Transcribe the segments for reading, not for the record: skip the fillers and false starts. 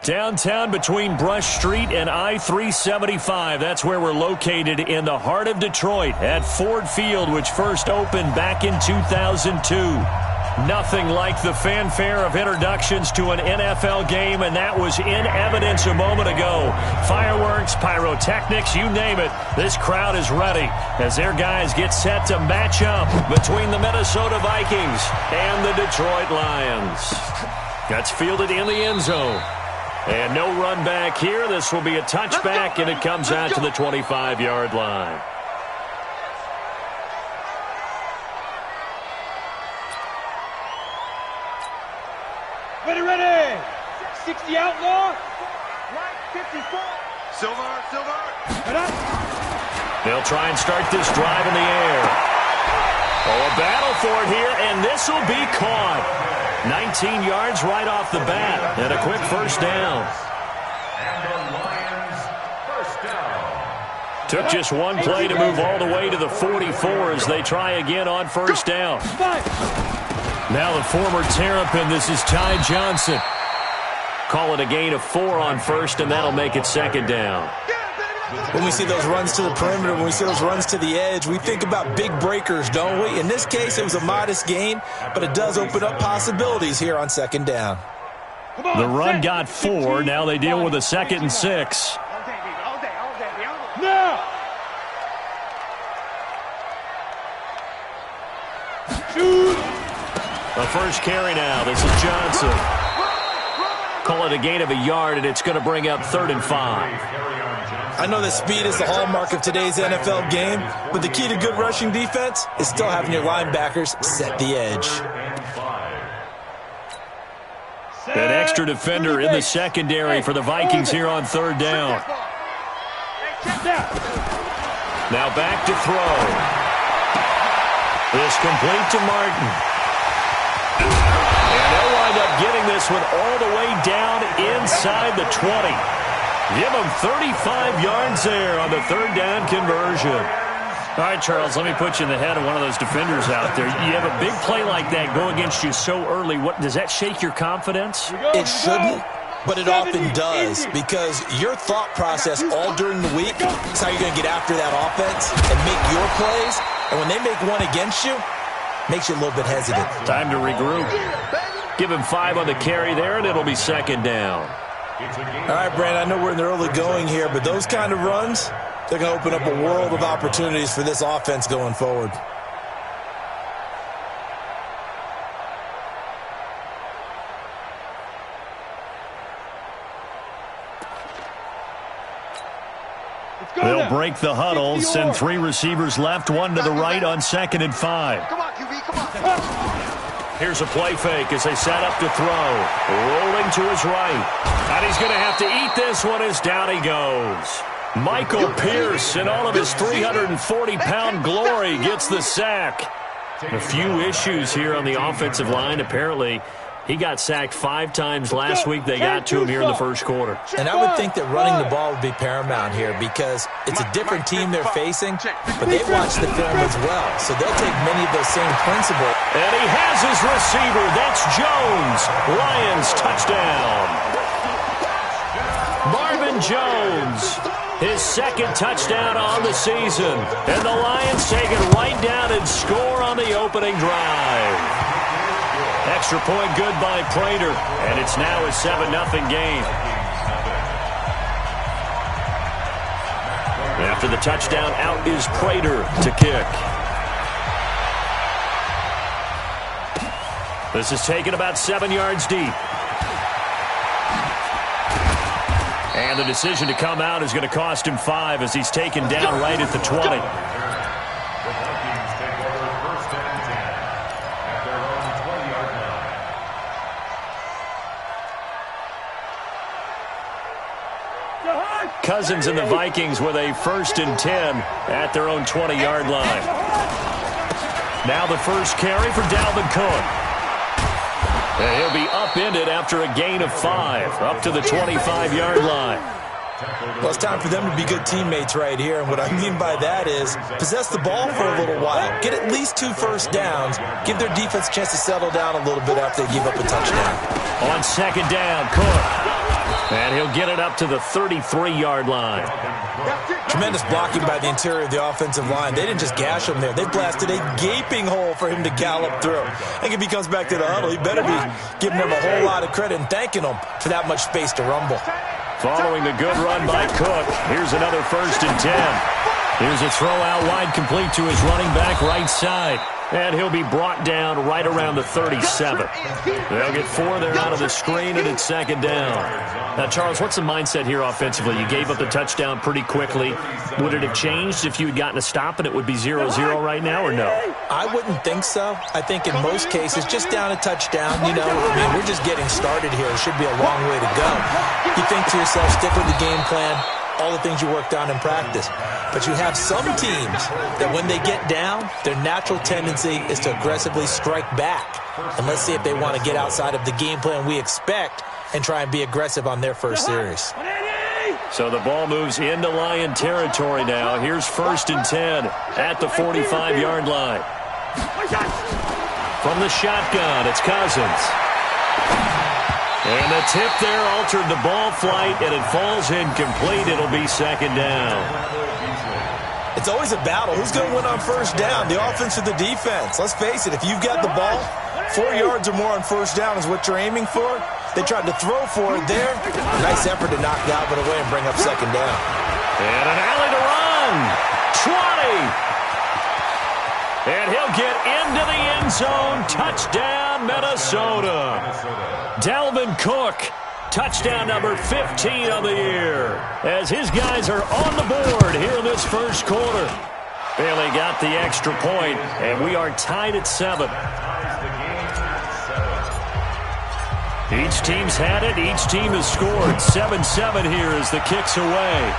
Downtown between Brush Street and I-375. That's where we're located in the heart of Detroit at Ford Field, which first opened back in 2002. Nothing like the fanfare of introductions to an NFL game, and that was in evidence a moment ago. Fireworks, pyrotechnics, you name it. This crowd is ready as their guys get set to match up between the Minnesota Vikings and the Detroit Lions. That's fielded in the end zone. And no run back here. This will be a touchback, and it comes out to the 25-yard line. Ready. 60 outlaw. Right, 54. Silver. They'll try and start this drive in the air. Oh, a battle for it here, and this will be caught. 19 yards right off the bat, and a quick first down. And the Lions first down. Took just one play to move all the way to the 44 as they try again on first down. Now the former Terrapin, this is Ty Johnson. Call it a gain of 4 on first, and that'll make it second down. When we see those runs to the perimeter, when we see those runs to the edge, we think about big breakers, don't we? In this case, it was a modest gain, but it does open up possibilities here on second down. The run got 4. Now they deal with a 2nd and 6. Now! The first carry now. This is Johnson. Call it a gain of a yard, and it's going to bring up 3rd and 5. I know that speed is the hallmark of today's NFL game, but the key to good rushing defense is still having your linebackers set the edge. An extra defender in the secondary for the Vikings here on 3rd down. Now back to throw. This complete to Martin. And they'll wind up getting this one all the way down inside the 20. Give them 35 yards there on the 3rd down conversion. All right, Charles, let me put you in the head of one of those defenders out there. You have a big play like that go against you so early. What does that shake your confidence? It shouldn't, but it often does, because your thought process all during the week is how you're going to get after that offense and make your plays. And when they make one against you, makes you a little bit hesitant. Time to regroup. Give him 5 on the carry there, and it'll be second down. All right, Brandon, I know we're in the early going here, but those kind of runs, they're going to open up a world of opportunities for this offense going forward. They'll break the huddle, send 3 receivers left, 1 to the right on 2nd and 5. Come on, QB, come on. Here's a play fake as they set up to throw. Rolling to his right. And he's going to have to eat this one as down he goes. Michael Pierce, in all of his 340-pound glory, gets the sack. A few issues here on the offensive line. Apparently, he got sacked 5 times last week. They got to him here in the first quarter. And I would think that running the ball would be paramount here because it's a different team they're facing, but they watch the film as well. So they'll take many of those same principles. And he has his receiver. That's Jones. Lions touchdown. Marvin Jones, his 2nd touchdown on the season. And the Lions take it right down and score on the opening drive. Extra point good by Prater, and it's now a 7-0 game. After the touchdown, out is Prater to kick. This is taken about 7 yards deep. And the decision to come out is going to cost him 5 as he's taken down right at the 20. Cousins and the Vikings with a 1st and 10 at their own 20-yard line. Now the first carry for Dalvin Cook. And he'll be upended after a gain of 5, up to the 25-yard line. Well, it's time for them to be good teammates right here. And what I mean by that is possess the ball for a little while. Get at least 2 first downs. Give their defense a chance to settle down a little bit after they give up a touchdown. On 2nd down, Cook. And he'll get it up to the 33-yard line. Tremendous blocking by the interior of the offensive line. They didn't just gash him there. They blasted a gaping hole for him to gallop through. I think if he comes back to the huddle, he better be giving them a whole lot of credit and thanking them for that much space to rumble. Following the good run by Cook, here's another 1st and 10. Here's a throw out wide complete to his running back right side. And he'll be brought down right around the 37. They'll get 4 there out of the screen, and it's 2nd down. Now, Charles, what's the mindset here offensively? You gave up the touchdown pretty quickly. Would it have changed if you had gotten a stop and it would be 0-0 right now, or no? I wouldn't think so. I think in most cases, just down a touchdown, we're just getting started here. It should be a long way to go. You think to yourself, stick with the game plan, all the things you worked on in practice. But you have some teams that when they get down, their natural tendency is to aggressively strike back. And let's see if they want to get outside of the game plan we expect and try and be aggressive on their first series. So the ball moves into Lion territory now. Here's 1st and 10 at the 45-yard line. From the shotgun, it's Cousins. And the tip there altered the ball flight, and it falls incomplete. It'll be 2nd down. It's always a battle. Who's going to win on 1st down, the offense or the defense? Let's face it, if you've got the ball, 4 yards or more on 1st down is what you're aiming for. They tried to throw for it there. Nice effort to knock Galvin away and bring up 2nd down. And an alley to run. 20. And he'll get into the end zone. Touchdown, Minnesota. Dalvin Cook, touchdown number 15 of the year, as his guys are on the board here in this 1st quarter. Bailey got the extra point, and we are tied at 7. Each team's had it. Each team has scored. 7-7 here as the kick's away.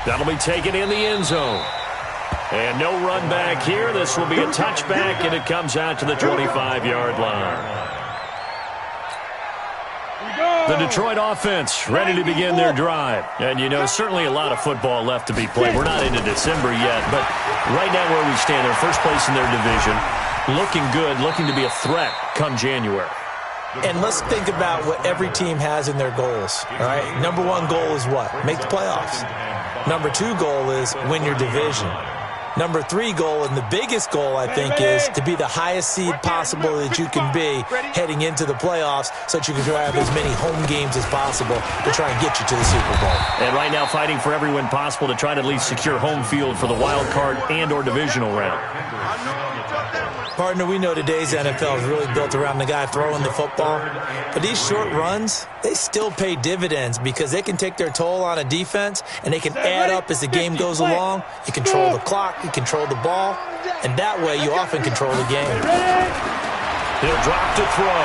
That'll be taken in the end zone. And no run back here. This will be a touchback, and it comes out to the 25-yard line. The Detroit offense ready to begin their drive. And, certainly a lot of football left to be played. We're not into December yet, but right now where we stand, they're first place in their division. Looking good, looking to be a threat come January. And let's think about what every team has in their goals, all right? Number 1 goal is what? Make the playoffs. Number 2 goal is win your division. Number 3 goal, and the biggest goal, I think, is to be the highest seed possible that you can be heading into the playoffs so that you can have as many home games as possible to try and get you to the Super Bowl. And right now fighting for every win possible to try to at least secure home field for the wild card and or divisional round. Partner, we know today's NFL is really built around the guy throwing the football. But these short runs, they still pay dividends because they can take their toll on a defense and they can add up as the game goes along. You control the clock, you control the ball, and that way you often control the game. He'll drop to throw.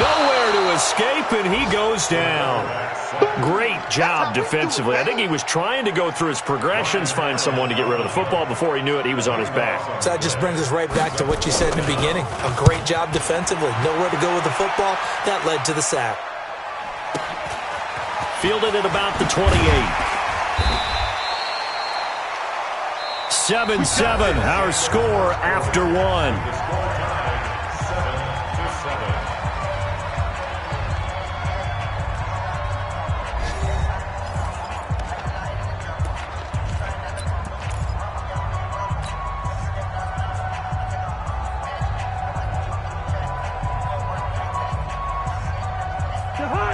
Nowhere to escape, and he goes down. Great job defensively. I think he was trying to go through his progressions, find someone to get rid of the football. Before he knew it, he was on his back. So that just brings us right back to what you said in the beginning. A great job defensively. Nowhere to go with the football. That led to the sack. Fielded at about the 28. 7-7, our score after 1.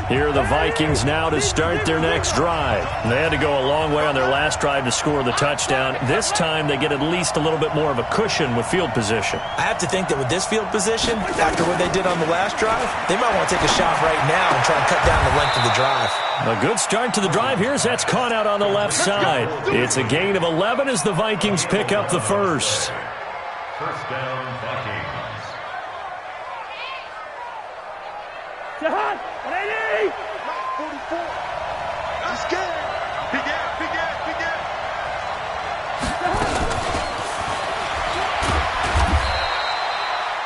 Here are the Vikings now to start their next drive. They had to go a long way on their last drive to score the touchdown. This time they get at least a little bit more of a cushion with field position. I have to think that with this field position, after what they did on the last drive, they might want to take a shot right now and try and cut down the length of the drive. A good start to the drive. Here's that's caught out on the left side. It's a gain of 11 as the Vikings pick up the first. First down, Vikings.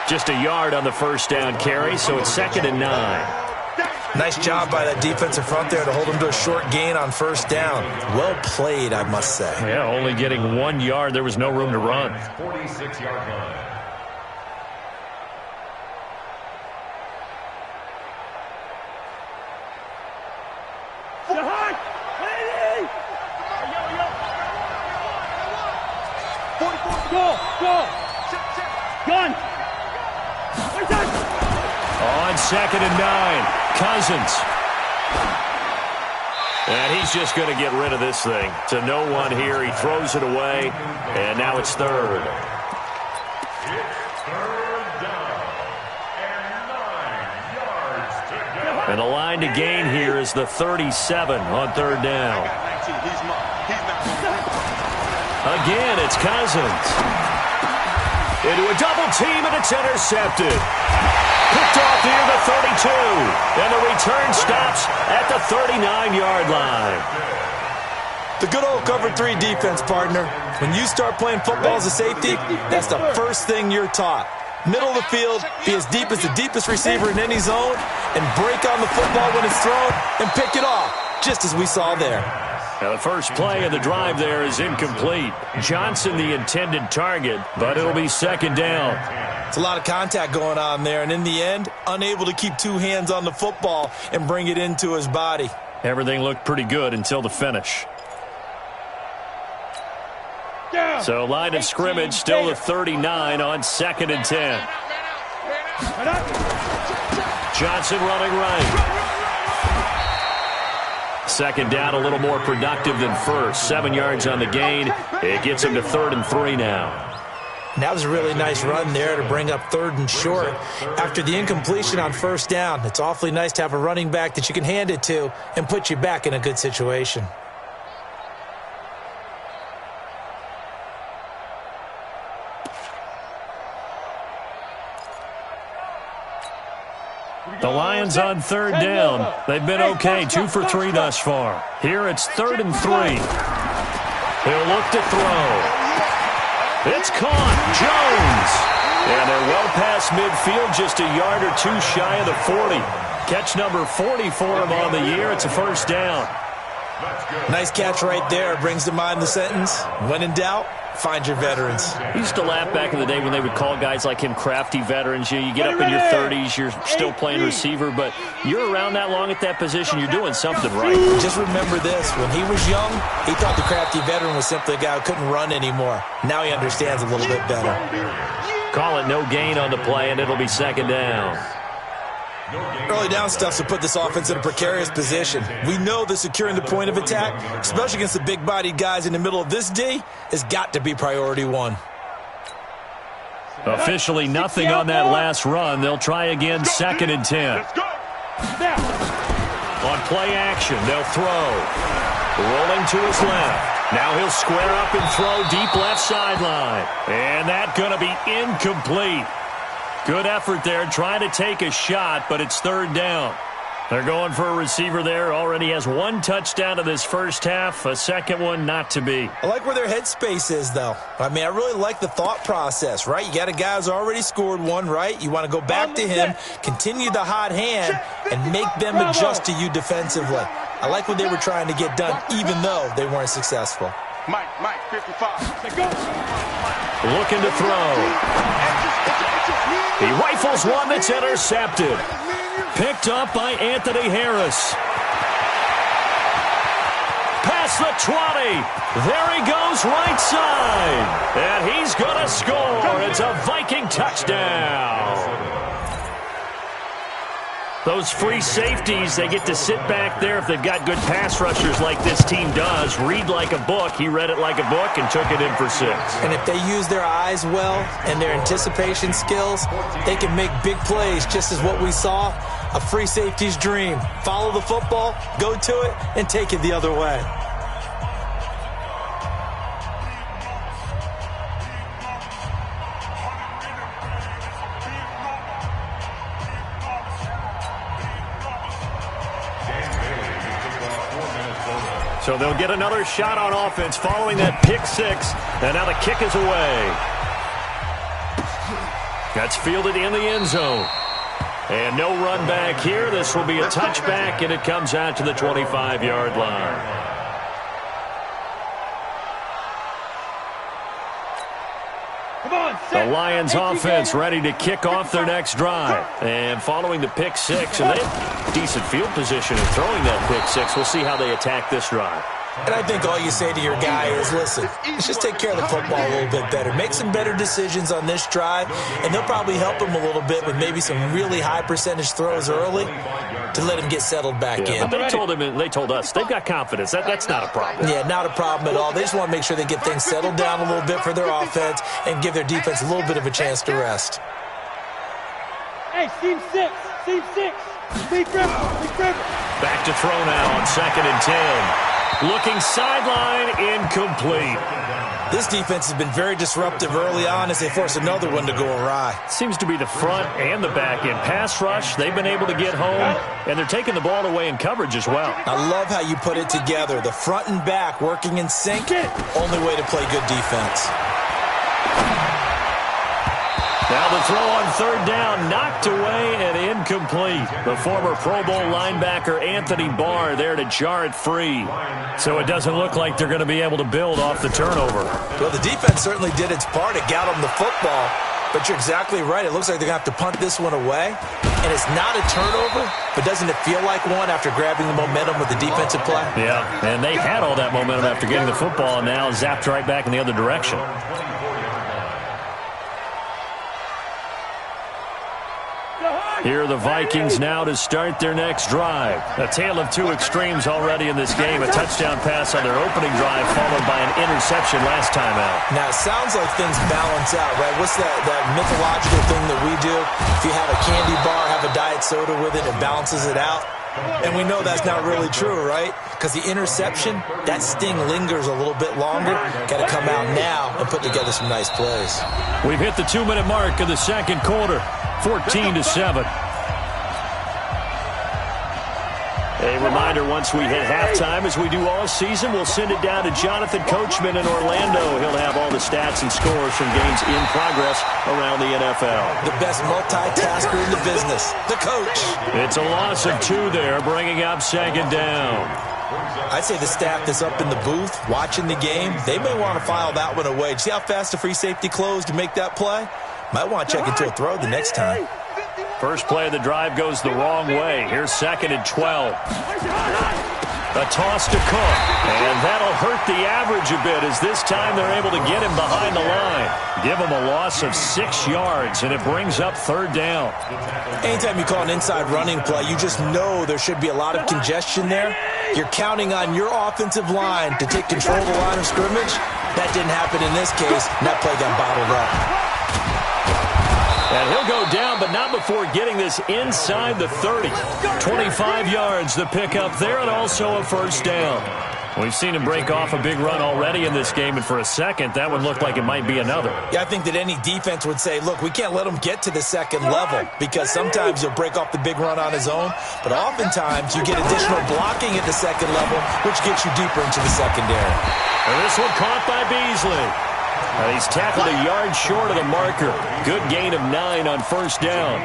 Just a yard on the first down carry, so it's 2nd and 9. Nice job by that defensive front there to hold them to a short gain on first down. Well played, I must say. Yeah, only getting 1 yard. There was no room to run. 46-yard line. On 2nd and 9, Cousins. And he's just going to get rid of this thing. To no one here. He throws it away, and now it's 3rd. And the line to gain here is the 37 on 3rd down. Again, it's Cousins. Into a double team, and it's intercepted. Picked off near the 32. And the return stops at the 39-yard line. The good old cover 3 defense, partner. When you start playing football as a safety, that's the first thing you're taught. Middle of the field, be as deep as the deepest receiver in any zone, and break on the football when it's thrown, and pick it off, just as we saw there. Now the first play of the drive there is incomplete. Johnson the intended target, but it'll be 2nd down. It's a lot of contact going on there, and in the end, unable to keep 2 hands on the football and bring it into his body. Everything looked pretty good until the finish. So line of scrimmage still the 39 on 2nd and 10. Johnson running right. 2nd down, a little more productive than first. 7 yards on the gain. It gets him to 3rd and 3 now. And that was a really nice run there to bring up 3rd and short. After the incompletion on 1st down, it's awfully nice to have a running back that you can hand it to and put you back in a good situation. The Lions on 3rd down. They've been okay, 2 for 3 thus far. Here it's 3rd and 3. He'll look to throw. It's caught. Jones. And they're well past midfield, just a yard or 2 shy of the 40. Catch number 40 for him on the year. It's a 1st down. Nice catch right there. Brings to mind the sentence, when in doubt, find your veterans. He used to laugh back in the day when they would call guys like him crafty veterans. You get up in your 30s, you're still playing receiver, but you're around that long at that position, you're doing something right. Just remember this. When he was young, he thought the crafty veteran was simply a guy who couldn't run anymore. Now he understands a little bit better. Call it no gain on the play, and it'll be 2nd down. Early down stuff to put this offense in a precarious position. We know that securing the point of attack, especially against the big-bodied guys in the middle of this D, has got to be priority 1. Officially nothing on that last run. They'll try again, 2nd and 10. On play action, they'll throw. Rolling to his left. Now he'll square up and throw deep left sideline. And that's going to be incomplete. Good effort there, trying to take a shot, but it's 3rd down. They're going for a receiver there. Already has 1 touchdown in this first half, a 2nd one not to be. I like where their headspace is, though. I mean, I really like the thought process, right? You got a guy who's already scored 1, right? You want to go back to him, continue the hot hand, and make them adjust to you defensively. I like what they were trying to get done, even though they weren't successful. Mike, 55. Looking to throw. He rifles one that's intercepted. Picked up by Anthony Harris. Past the 20. There he goes right side. And he's going to score. It's a Viking touchdown. Those free safeties, they get to sit back there if they've got good pass rushers like this team does. Read like a book. He read it like a book and took it in for 6. And if they use their eyes well and their anticipation skills, they can make big plays, just as what we saw, a free safety's dream. Follow the football, go to it, and take it the other way. So they'll get another shot on offense following that pick 6. And now the kick is away. That's fielded in the end zone. And no run back here. This will be a touchback, and it comes out to the 25-yard line. Come on, The Lions offense ready to kick off their next drive. And following the pick six, and they have decent field position in throwing that pick six. We'll see how they attack this drive. And I think all you say to your guy is, listen, let's just take care of the football a little bit better. Make some better decisions on this drive, and they'll probably help him a little bit with maybe some really high percentage throws early to let him get settled back in. But they told us they've got confidence. That's not a problem. Yeah, not a problem at all. They just want to make sure they get things settled down a little bit for their offense and give their defense a little bit of a chance to rest. Hey, Team 6. Big grip. Back to throw now on 2nd and 10. Looking sideline, incomplete. This defense has been very disruptive early on as they force another one to go awry. Seems to be the front and the back end. Pass rush, they've been able to get home, and they're taking the ball away in coverage as well. I love how you put it together. The front and back working in sync, only way to play good defense. Now the throw on 3rd down, knocked away and incomplete. The former Pro Bowl linebacker Anthony Barr there to jar it free. So it doesn't look like they're going to be able to build off the turnover. Well, the defense certainly did its part. It got them the football. But you're exactly right. It looks like they're going to have to punt this one away. And it's not a turnover, but doesn't it feel like one after grabbing the momentum with the defensive play? Yeah, and they had all that momentum after getting the football and now zapped right back in the other direction. Here are the Vikings now to start their next drive. A tale of two extremes already in this game. A touchdown pass on their opening drive followed by an interception last time out. Now, it sounds like things balance out, right? What's that mythological thing that we do? If you have a candy bar, have a diet soda with it, it balances it out. And we know that's not really true, right? Because the interception, that sting lingers a little bit longer. Got to come out now and put together some nice plays. We've hit the 2-minute mark of the second quarter. 14-7. A reminder, once we hit halftime, as we do all season, we'll send it down to Jonathan Coachman in Orlando. He'll have all the stats and scores from games in progress around the NFL. The best multitasker in the business, the coach. It's a loss of 2 there, bringing up 2nd down. I'd say the staff that's up in the booth watching the game, they may want to file that one away. See how fast the free safety closed to make that play? Might want to check into a throw the next time. First play of the drive goes the wrong way. Here's 2nd and 12. A toss to Cook. And that'll hurt the average a bit as this time they're able to get him behind the line. Give him a loss of 6 yards, and it brings up 3rd down. Anytime you call an inside running play, you just know there should be a lot of congestion there. You're counting on your offensive line to take control of the line of scrimmage. That didn't happen in this case, and that play got bottled up. And he'll go down, but not before getting this inside the 30. 25 yards, the pickup there, and also a 1st down. We've seen him break off a big run already in this game, and for a second, that one looked like it might be another. Yeah, I think that any defense would say, look, we can't let him get to the 2nd level because sometimes he'll break off the big run on his own, but oftentimes you get additional blocking at the 2nd level, which gets you deeper into the secondary. And this one caught by Beasley. And he's tackled a yard short of the marker. Good gain of 9 on 1st down.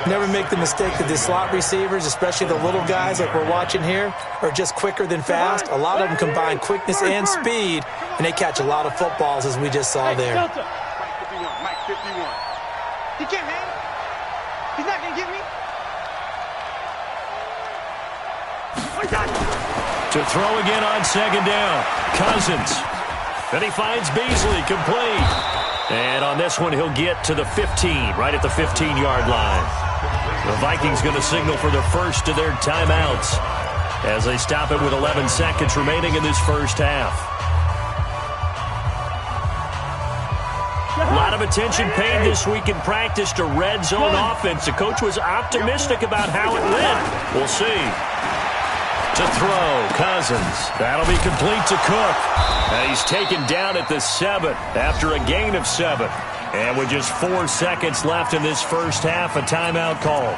Never make the mistake that the slot receivers, especially the little guys like we're watching here, are just quicker than fast. A lot of them combine quickness and speed, and they catch a lot of footballs, as we just saw there. Mike 51. He can't hang. He's not going to get me. To throw again on 2nd down. Cousins. Then he finds Beasley, complete. And on this one, he'll get to the 15, right at the 15-yard line. The Vikings going to signal for the first of their timeouts as they stop it with 11 seconds remaining in this first half. A lot of attention paid this week in practice to red zone offense. The coach was optimistic about how it went. We'll see. To throw, Cousins. That'll be complete to Cook. And he's taken down at the 7 after a gain of 7. And with just 4 seconds left in this first half, a timeout call.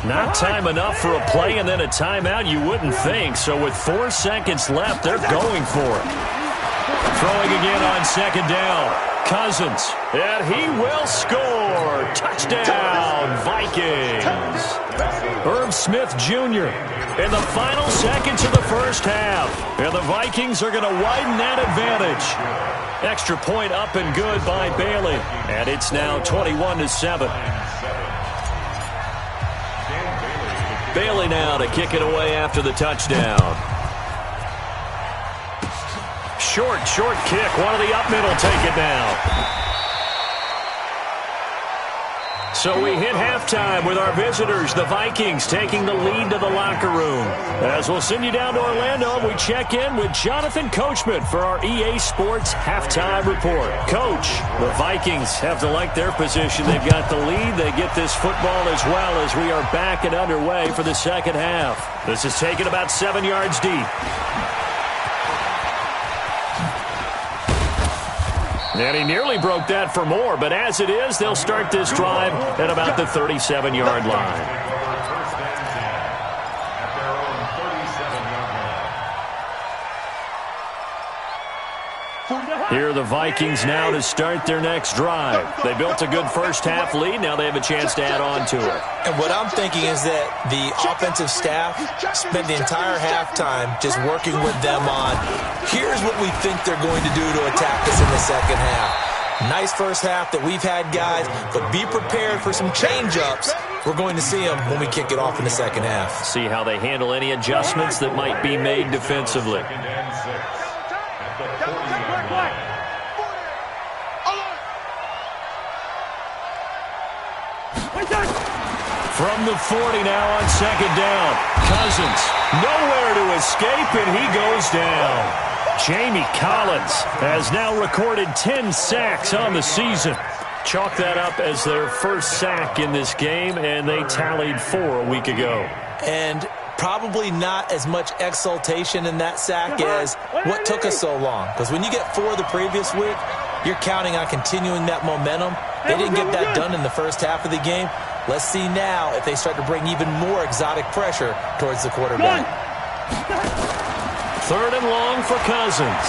Not time enough for a play and then a timeout, you wouldn't think. So with 4 seconds left, they're going for it. Throwing again on 2nd down. Cousins, and he will score. Touchdown, Vikings. Herb Smith Jr. in the final seconds of the first half. And the Vikings are going to widen that advantage. Extra point up and good by Bailey. And it's now 21-7. Bailey now to kick it away after the touchdown. Short kick. One of the up middle take it now. So we hit halftime with our visitors, the Vikings, taking the lead to the locker room. As we'll send you down to Orlando, we check in with Jonathan Coachman for our EA Sports Halftime Report. Coach, the Vikings have to like their position. They've got the lead. They get this football as well as we are back and underway for the second half. This is taken about 7 yards deep. And he nearly broke that for more, but as it is, they'll start this drive at about the 37-yard line. Here are the Vikings now to start their next drive. They built a good first-half lead. Now they have a chance to add on to it. And what I'm thinking is that the offensive staff spent the entire halftime just working with them on, here's what we think they're going to do to attack us in the second half. Nice first half that we've had, guys, but be prepared for some change-ups. We're going to see them when we kick it off in the second half. See how they handle any adjustments that might be made defensively. From the 40 now on second down. Cousins nowhere to escape, and he goes down. Jamie Collins has now recorded 10 sacks on the season. Chalk that up as their first sack in this game, and they tallied 4 a week ago. And probably not as much exultation in that sack as what took us so long. Because when you get 4 the previous week, you're counting on continuing that momentum. They didn't get that done in the first half of the game. Let's see now if they start to bring even more exotic pressure towards the quarterback. 3rd and long for Cousins.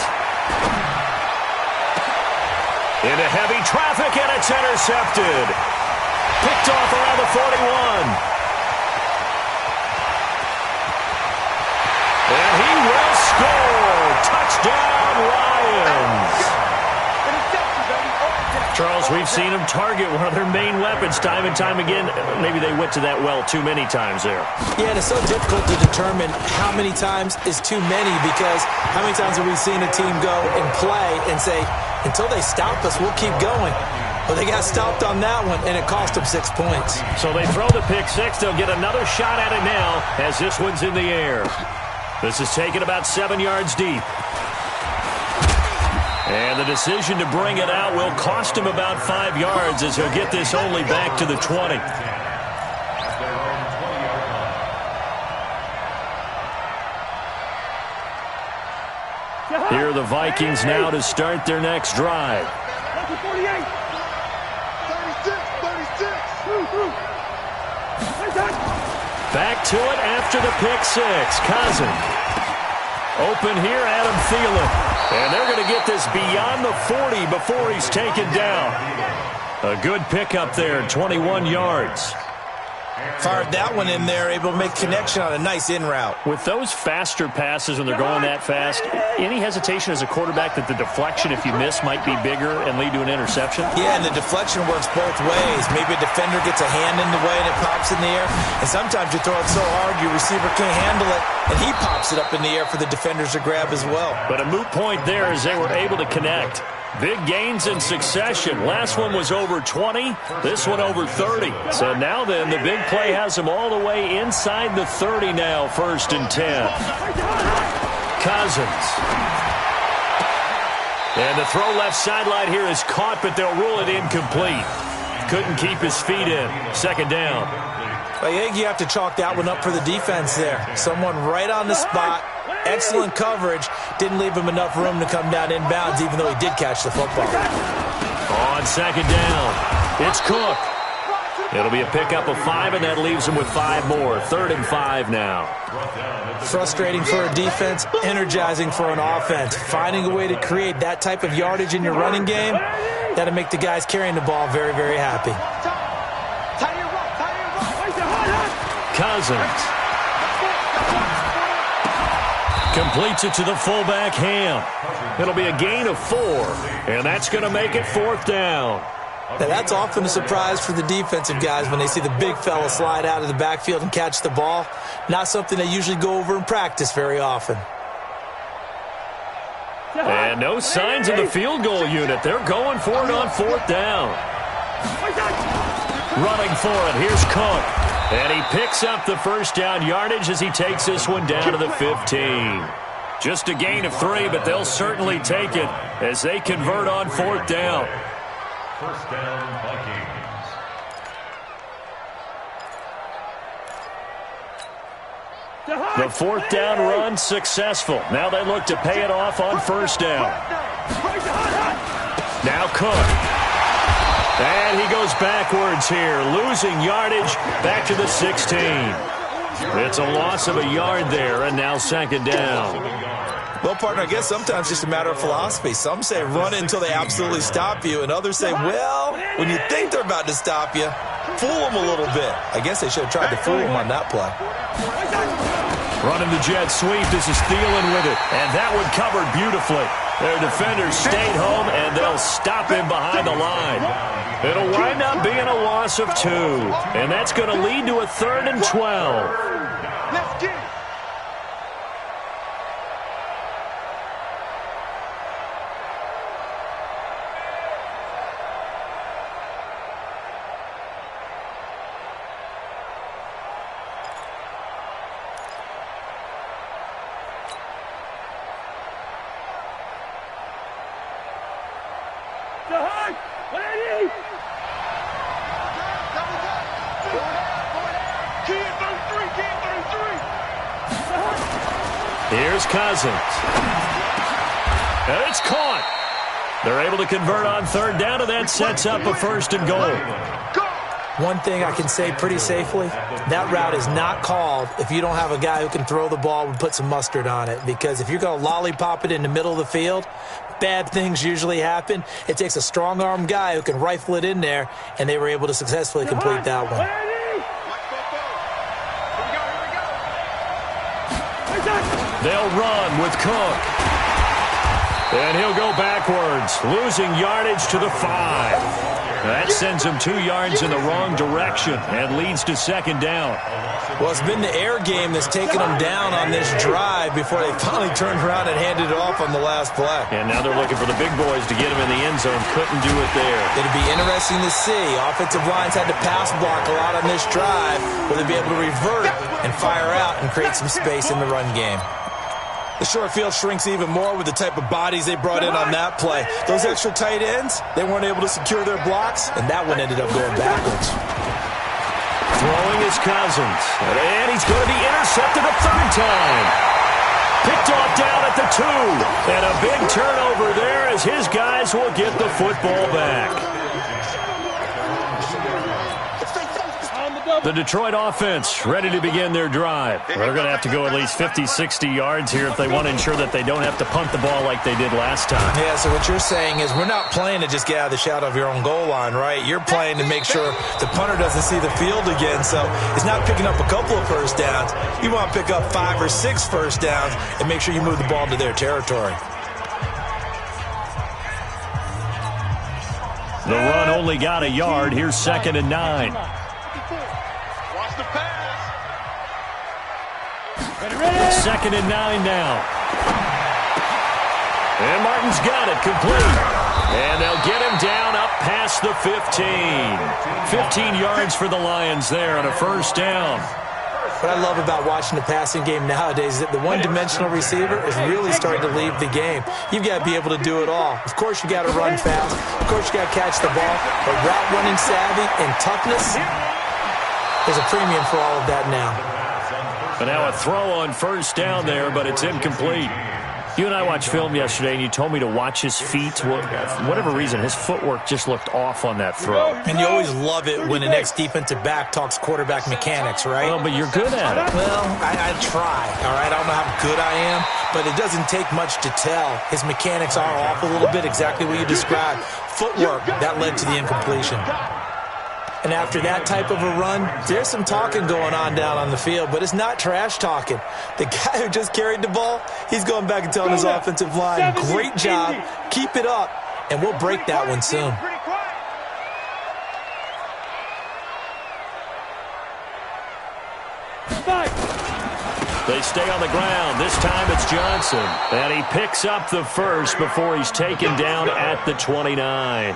Into heavy traffic, and it's intercepted. Picked off around the 41. And he will score. Touchdown, Lions. Charles, we've seen them target one of their main weapons time and time again. Maybe they went to that well too many times there. Yeah, and it's so difficult to determine how many times is too many, because how many times have we seen a team go and play and say, until they stop us, we'll keep going. Well, they got stopped on that one, and it cost them 6 points. So they throw the pick six. They'll get another shot at it now as this one's in the air. This is taken about 7 yards deep. And the decision to bring it out will cost him about 5 yards as he'll get this only back to the 20. Here are the Vikings now to start their next drive. 36. Back to it after the pick six. Cousins. Open here, Adam Thielen. And they're going to get this beyond the 40 before he's taken down. A good pickup there, 21 yards. Fired that one in there, able to make connection on a nice in route. With those faster passes when they're going that fast, any hesitation as a quarterback that the deflection, if you miss, might be bigger and lead to an interception? Yeah, and the deflection works both ways. Maybe a defender gets a hand in the way and it pops in the air. And sometimes you throw it so hard your receiver can't handle it, and he pops it up in the air for the defenders to grab as well. But a moot point there as they were able to connect. Big gains in succession. Last one was over 20. This one over 30. So now then, the big play has them all the way inside the 30 now, 1st and 10. Cousins. And the throw left sideline here is caught, but they'll rule it incomplete. Couldn't keep his feet in. 2nd down. I think you have to chalk that one up for the defense there. Someone right on the spot. Excellent coverage. Didn't leave him enough room to come down inbounds, even though he did catch the football. On 2nd down, it's Cook. It'll be a pickup of 5, and that leaves him with 5 more. 3rd and 5 now. Frustrating for a defense, energizing for an offense. Finding a way to create that type of yardage in your running game, that'll make the guys carrying the ball very, very happy. Cousins. Completes it to the fullback, Ham. It'll be a gain of 4, and that's going to make it 4th down. Now, that's often a surprise for the defensive guys when they see the big fella slide out of the backfield and catch the ball. Not something they usually go over in practice very often. And no signs of the field goal unit. They're going for it on 4th down. Running for it, here's Cook. And he picks up the first down yardage as he takes this one down to the 15. Just a gain of 3, but they'll certainly take it as they convert on 4th down. First down, Vikings. The 4th down run successful. Now they look to pay it off on 1st down. Now Cook. And he goes backwards here, losing yardage back to the 16. It's a loss of a yard there, and now 2nd down. Well, partner, I guess sometimes it's just a matter of philosophy. Some say run until they absolutely stop you, and others say, well, when you think they're about to stop you, fool them a little bit. I guess they should have tried to fool them on that play. Running the jet sweep. This is Thielen with it, and that one covered beautifully. Their defenders stayed home, and they'll stop him behind the line. It'll wind up being a loss of 2, and that's going to lead to a 3rd and 12. Let's get it. Here's Cousins. And it's caught. They're able to convert on 3rd down, and that sets up a 1st and goal. One thing I can say pretty safely, that route is not called if you don't have a guy who can throw the ball and put some mustard on it. Because if you're going to lollipop it in the middle of the field, bad things usually happen. It takes a strong-armed guy who can rifle it in there, and they were able to successfully complete that one. They'll run with Cook. And he'll go backwards, losing yardage to the 5. That sends him 2 yards in the wrong direction and leads to 2nd down. Well, it's been the air game that's taken them down on this drive before they finally turned around and handed it off on the last play. And now they're looking for the big boys to get him in the end zone. Couldn't do it there. It'll be interesting to see. Offensive lines had to pass block a lot on this drive. Will they be able to revert and fire out and create some space in the run game? The short field shrinks even more with the type of bodies they brought in on that play. Those extra tight ends, they weren't able to secure their blocks, and that one ended up going backwards. Throwing is Cousins, and he's going to be intercepted a 3rd time. Picked off down at the 2, and a big turnover there as his guys will get the football back. The Detroit offense ready to begin their drive. They're going to have to go at least 50, 60 yards here if they want to ensure that they don't have to punt the ball like they did last time. Yeah, so what you're saying is we're not playing to just get out of the shadow of your own goal line, right? You're playing to make sure the punter doesn't see the field again. So it's not picking up a couple of 1st downs. You want to pick up 5 or 6 1st downs and make sure you move the ball into their territory. The run only got a yard. Here's 2nd and 9. Watch the pass. 2nd and 9 now. And Martin's got it complete. And they'll get him down up past the 15. 15 yards for the Lions there on a 1st down. What I love about watching the passing game nowadays is that the one-dimensional receiver is really starting to leave the game. You've got to be able to do it all. Of course, you got to run fast. Of course, you got to catch the ball. But route running savvy and toughness, there's a premium for all of that now. But now a throw on 1st down there, but it's incomplete. You and I watched film yesterday, and you told me to watch his feet. For whatever reason, his footwork just looked off on that throw. And you always love it when the next defensive back talks quarterback mechanics, right? Well, but you're good at it. Well, I try, all right? I don't know how good I am, but it doesn't take much to tell. His mechanics are off a little bit, exactly what you described. Footwork, that led to the incompletion. And after that type of a run, there's some talking going on down on the field, but it's not trash talking. The guy who just carried the ball, he's going back and telling his offensive line, great job, keep it up, and we'll break that one soon. They stay on the ground. This time it's Johnson. And he picks up the first before he's taken down at the 29.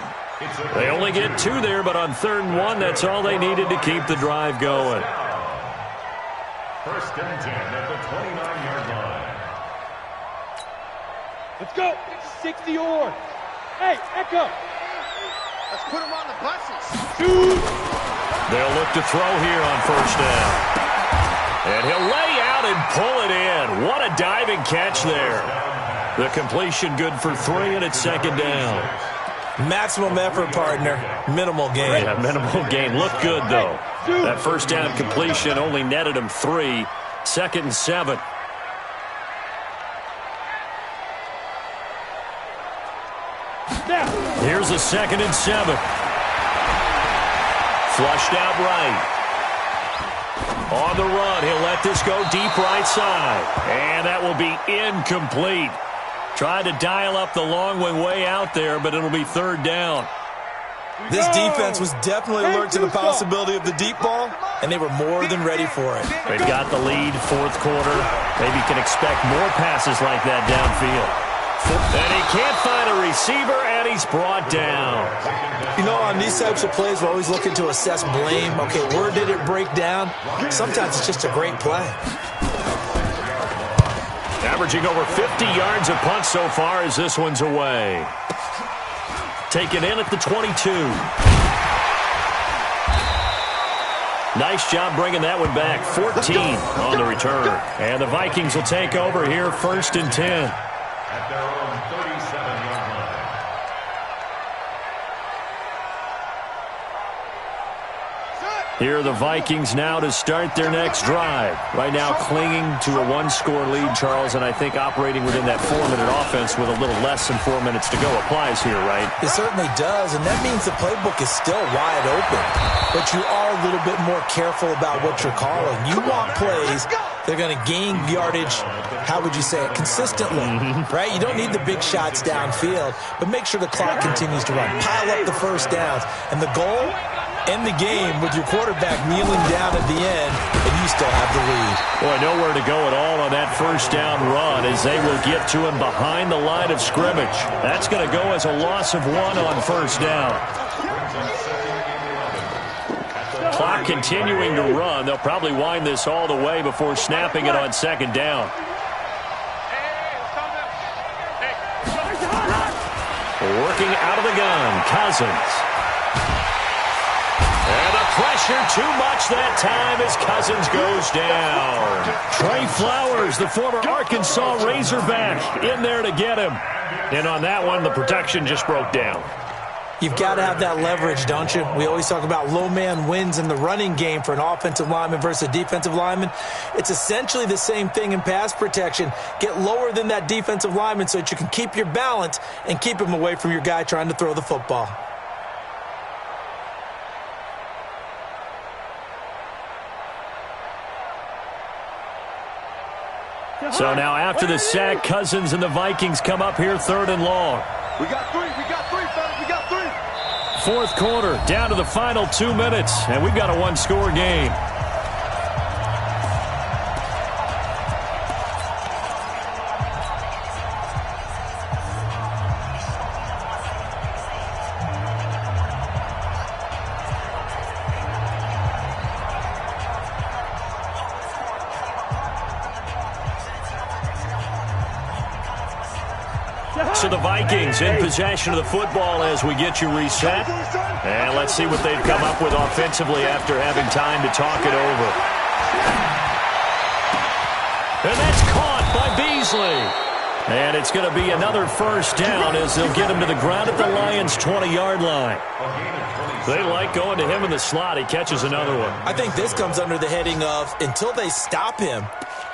They only get 2 there, but on 3rd and 1, that's all they needed to keep the drive going. First and 10 at the 29-yard line. Let's go. 60 yards. Hey, Echo. Let's put him on the buses. They'll look to throw here on 1st down. And he'll lay out and pull it in. What a diving catch there. The completion good for 3, and it's 2nd down. Maximum effort, partner. Minimal gain. Yeah, minimal gain. Looked good, though. That 1st down completion only netted him 3. 2nd and 7. Here's a 2nd and 7. Flushed out right. On the run, he'll let this go deep right side. And that will be incomplete. Tried to dial up the long way out there, but it'll be 3rd down. This defense was definitely alert to the possibility of the deep ball, and they were more than ready for it. They've got the lead, 4th quarter. Maybe can expect more passes like that downfield. And he can't find a receiver, and he's brought down. You know, on these types of plays, we're always looking to assess blame. Okay, where did it break down? Sometimes it's just a great play. Averaging over 50 yards a punt so far as this one's away. Taken in at the 22. Nice job bringing that one back. 14 on the return. And the Vikings will take over here 1st and 10. At their own 37-yard line. Here are the Vikings now to start their next drive. Right now clinging to a 1-score lead, Charles, and I think operating within that 4-minute offense with a little less than 4 minutes to go applies here, right? It certainly does, and that means the playbook is still wide open. But you are a little bit more careful about what you're calling. You want plays they're going to gain yardage, how would you say it, consistently, right? You don't need the big shots downfield, but make sure the clock continues to run. Pile up the 1st downs, and the goal, end the game with your quarterback kneeling down at the end, and you still have the lead. Boy, nowhere to go at all on that 1st down run as they will get to him behind the line of scrimmage. That's going to go as a loss of 1 on 1st down. Clock continuing to run. They'll probably wind this all the way before snapping it on 2nd down. Working out of the gun, Cousins. And the pressure too much that time as Cousins goes down. Trey Flowers, the former Arkansas Razorback, in there to get him. And on that one, the protection just broke down. You've got to have that leverage, don't you? We always talk about low man wins in the running game for an offensive lineman versus a defensive lineman. It's essentially the same thing in pass protection. Get lower than that defensive lineman so that you can keep your balance and keep him away from your guy trying to throw the football. So now after the sack, Cousins and the Vikings come up here 3rd and long. We got 3, fellas, we got 3. 4th quarter, down to the final 2 minutes, and we've got a 1-score game. So the Vikings in possession of the football as we get you reset. And let's see what they've come up with offensively after having time to talk it over. And that's caught by Beasley. And it's going to be another 1st down as they'll get him to the ground at the Lions' 20-yard line. They like going to him in the slot. He catches another one. I think this comes under the heading of until they stop him,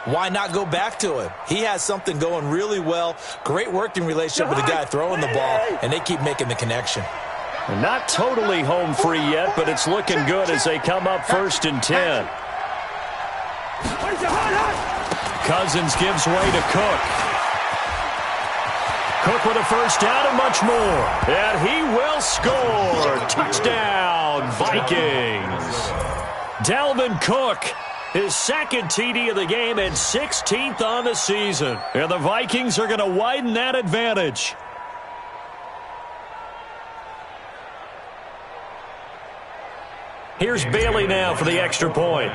why not go back to him? He has something going really well. Great working relationship with the guy throwing the ball, and they keep making the connection. Not totally home free yet, but it's looking good as they come up 1st and 10. Cousins gives way to Cook. Cook with a first down and much more. And he will score. Touchdown, Vikings. Dalvin Cook, his 2nd TD of the game and 16th on the season. And the Vikings are going to widen that advantage. Here's Bailey now for the extra point.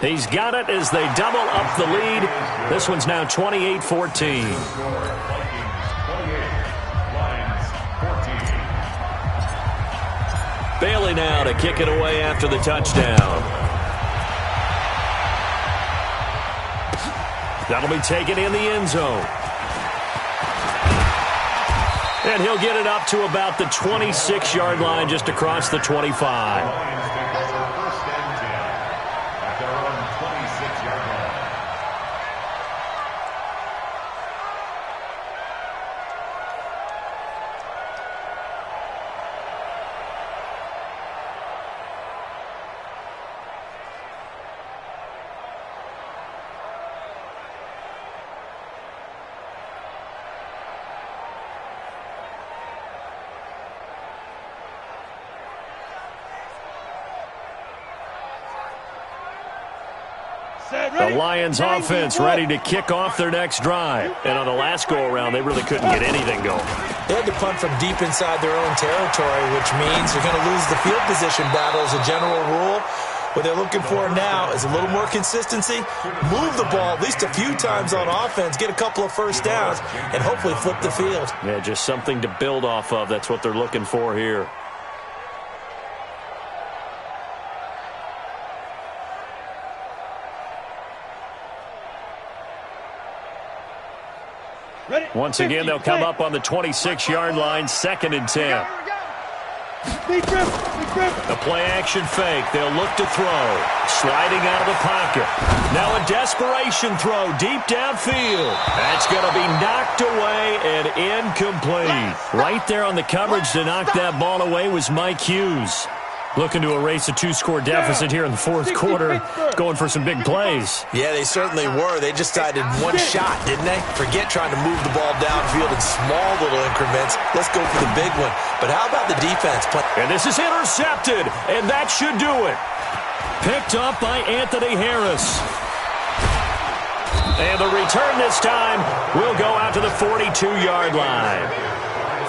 He's got it as they double up the lead. This one's now 28-14. Bailey now to kick it away after the touchdown. That'll be taken in the end zone. And he'll get it up to about the 26-yard line, just across the 25. The Lions offense ready to kick off their next drive. And on the last go-around, they really couldn't get anything going. They had to punt from deep inside their own territory, which means they're going to lose the field position battle as a general rule. What they're looking for now is a little more consistency, move the ball at least a few times on offense, get a couple of first downs, and hopefully flip the field. Yeah, just something to build off of. That's what they're looking for here. Once again, they'll come up on the 26-yard line, 2nd and 10. The play-action fake. They'll look to throw. Sliding out of the pocket. Now a desperation throw deep downfield. That's going to be knocked away and incomplete. Right there on the coverage to knock that ball away was Mike Hughes. Looking to erase a 2-score deficit here in the 4th quarter. Going for some big plays. Yeah, they certainly were. They just decided one shot, didn't they? Forget trying to move the ball downfield in small little increments. Let's go for the big one. But how about the defense? And this is intercepted, and that should do it. Picked up by Anthony Harris. And the return this time will go out to the 42-yard line.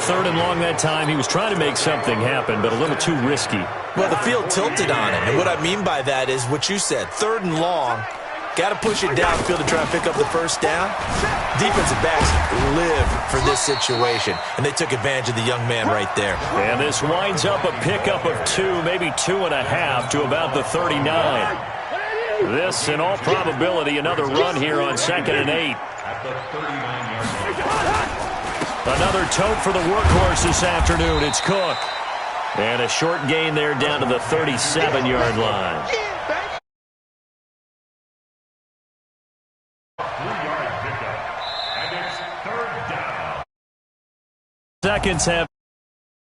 3rd and long that time. He was trying to make something happen, but a little too risky. Well, the field tilted on him, and what I mean by that is what you said. 3rd and long, got to push it downfield to try and pick up the first down. Defensive backs live for this situation, and they took advantage of the young man right there. And this winds up a pickup of 2, maybe 2.5 to about the 39. This, in all probability, another run here on 2nd and 8. Another tote for the workhorse this afternoon. It's Cook. And a short gain there down to the 37-yard line. 3-yard pickup. And it's 3rd down. Seconds have